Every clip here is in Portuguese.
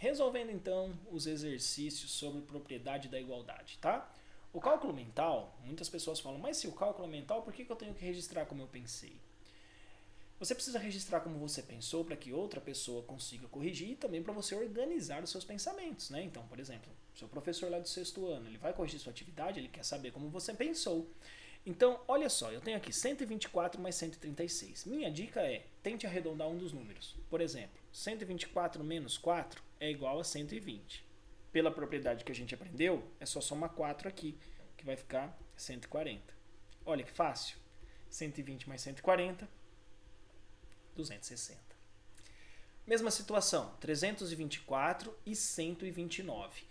resolvendo então os exercícios sobre propriedade da igualdade, tá? O cálculo mental, muitas pessoas falam, mas se o cálculo é mental, por que eu tenho que registrar como eu pensei? Você precisa registrar como você pensou para que outra pessoa consiga corrigir e também para você organizar os seus pensamentos, né? Então, por exemplo, seu professor lá do 6º ano, ele vai corrigir sua atividade, ele quer saber como você pensou. Então, olha só, eu tenho aqui 124 mais 136. Minha dica é, tente arredondar um dos números. Por exemplo, 124 menos 4 é igual a 120. Pela propriedade que a gente aprendeu, é só somar 4 aqui, que vai ficar 140. Olha que fácil. 120 mais 140, 260. Mesma situação, 324 e 129.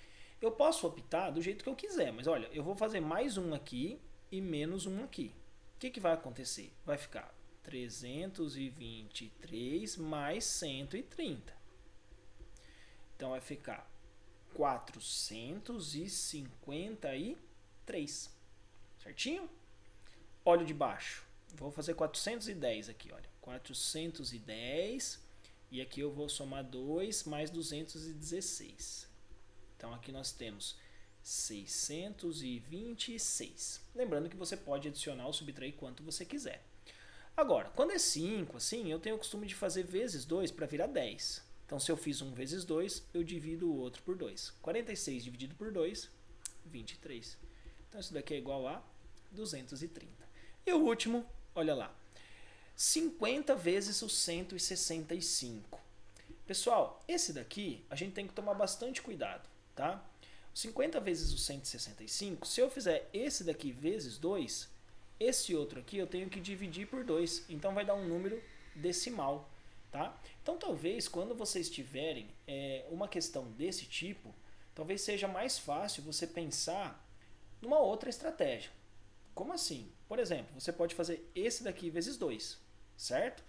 Eu posso optar do jeito que eu quiser, mas olha, eu vou fazer mais um aqui e menos um aqui. O que vai acontecer? Vai ficar 323 mais 130. Então vai ficar 453. Certinho? Olho de baixo. Vou fazer 410 aqui, olha. 410 e aqui eu vou somar 2 mais 216. Então aqui nós temos 626. Lembrando que você pode adicionar ou subtrair quanto você quiser. Agora, quando é 5, assim, eu tenho o costume de fazer vezes 2 para virar 10. Então, se eu fiz 1 vezes 2, eu divido o outro por 2. 46 dividido por 2, 23. Então, isso daqui é igual a 230. E o último, olha lá. 50 vezes o 165. Pessoal, esse daqui a gente tem que tomar bastante cuidado, tá? 50 vezes o 165, se eu fizer esse daqui vezes 2, esse outro aqui eu tenho que dividir por 2. Então vai dar um número decimal, tá? Então talvez quando vocês tiverem uma questão desse tipo, talvez seja mais fácil você pensar numa outra estratégia. Como assim? Por exemplo, você pode fazer esse daqui vezes 2, certo?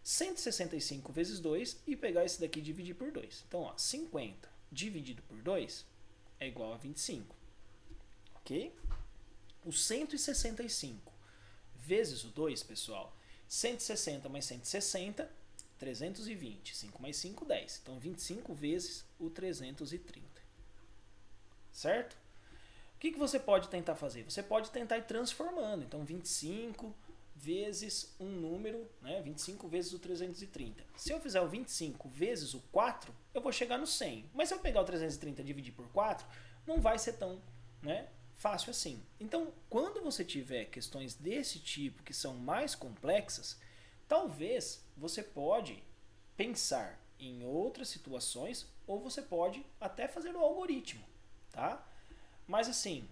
165 vezes 2 e pegar esse daqui e dividir por 2. Então, ó, 50 dividido por 2 é igual a 25. Ok? O 165 vezes o 2, pessoal, 160 mais 160, 320. 5 mais 5, 10. Então, 25 vezes o 330. Certo? O que você pode tentar fazer? Você pode tentar ir transformando. Então, 25 vezes um número, né? 25 vezes o 330. Se eu fizer o 25 vezes o 4, eu vou chegar no 100. Mas se eu pegar o 330 e dividir por 4, não vai ser tão, né, fácil assim. Então, quando você tiver questões desse tipo que são mais complexas, talvez você pode pensar em outras situações ou você pode até fazer o algoritmo, tá? Mas assim,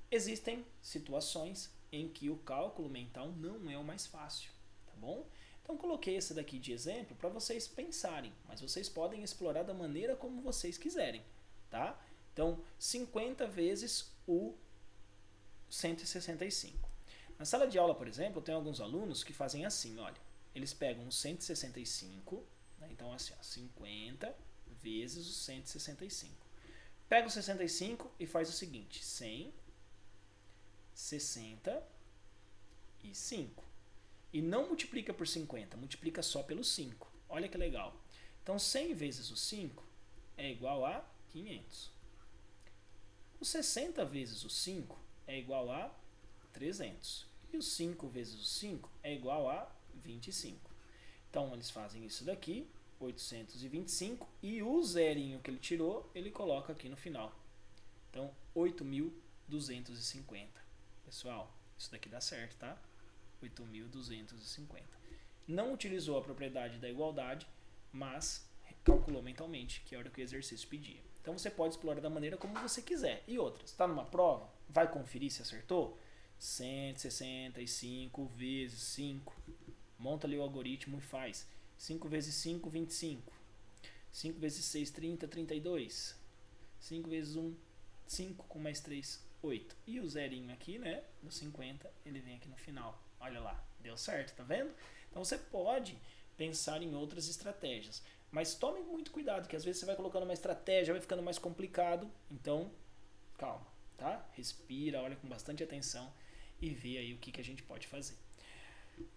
existem situações em que o cálculo mental não é o mais fácil, tá bom? Então coloquei esse daqui de exemplo para vocês pensarem, mas vocês podem explorar da maneira como vocês quiserem, tá? Então, 50 vezes o 165. Na sala de aula, por exemplo, eu tenho alguns alunos que fazem assim, olha, eles pegam o 165, né? Então assim, ó, 50 vezes o 165. Pega o 65 e faz o seguinte, 165. E não multiplica por 50, multiplica só pelo 5. Olha que legal. Então, 100 vezes o 5 é igual a 500. O 60 vezes o 5 é igual a 300. E o 5 vezes o 5 é igual a 25. Então, eles fazem isso daqui, 825, e o zerinho que ele tirou, ele coloca aqui no final. Então, 8.250. Pessoal, isso daqui dá certo, tá? 8.250. Não utilizou a propriedade da igualdade, mas calculou mentalmente, que era o que o exercício pedia. Então você pode explorar da maneira como você quiser. E outras, está numa prova, vai conferir se acertou? 165 vezes 5. Monta ali o algoritmo e faz. 5 vezes 5, 25. 5 vezes 6, 30, 32. 5 vezes 1, 5 com mais 3, 8. E o zerinho aqui, né, no 50, ele vem aqui no final. Olha lá, deu certo, tá vendo? Então você pode pensar em outras estratégias. Mas tome muito cuidado, que às vezes você vai colocando uma estratégia, vai ficando mais complicado. Então, calma, tá? Respira, olha com bastante atenção e vê aí o que a gente pode fazer.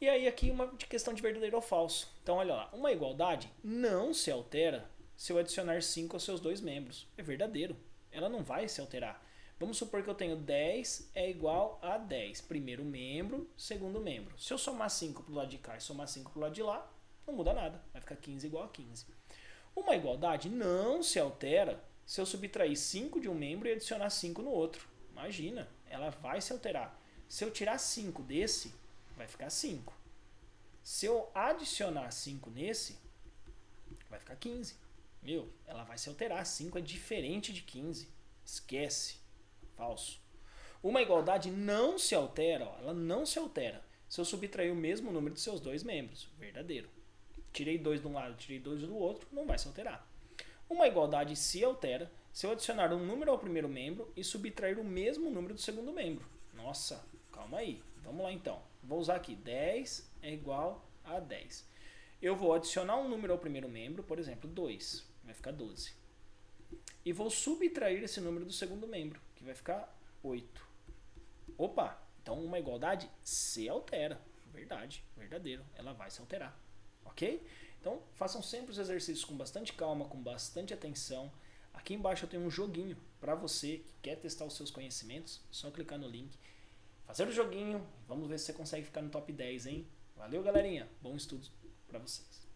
E aí aqui uma questão de verdadeiro ou falso. Então olha lá, uma igualdade não se altera se eu adicionar 5 aos seus dois membros. É verdadeiro. Ela não vai se alterar. Vamos supor que eu tenho 10 é igual a 10. Primeiro membro, segundo membro. Se eu somar 5 para o lado de cá e somar 5 para o lado de lá, não muda nada. Vai ficar 15 igual a 15. Uma igualdade não se altera se eu subtrair 5 de um membro e adicionar 5 no outro. Imagina, ela vai se alterar. Se eu tirar 5 desse, vai ficar 5. Se eu adicionar 5 nesse, vai ficar 15. Ela vai se alterar. 5 é diferente de 15. Esquece. Falso. Uma igualdade não se altera, ela não se altera se eu subtrair o mesmo número de seus dois membros. Verdadeiro. Tirei 2 de um lado, tirei 2 do outro, não vai se alterar. Uma igualdade se altera se eu adicionar um número ao primeiro membro e subtrair o mesmo número do segundo membro. Nossa, calma aí. Vamos lá então. Vou usar aqui 10 é igual a 10. Eu vou adicionar um número ao primeiro membro, por exemplo, 2. Vai ficar 12. E vou subtrair esse número do segundo membro, que vai ficar 8. Opa, então uma igualdade se altera. Verdade, verdadeiro. Ela vai se alterar. Ok? Então, façam sempre os exercícios com bastante calma, com bastante atenção. Aqui embaixo eu tenho um joguinho para você que quer testar os seus conhecimentos. É só clicar no link, fazer o joguinho. Vamos ver se você consegue ficar no top 10, hein? Valeu, galerinha. Bom estudo para vocês.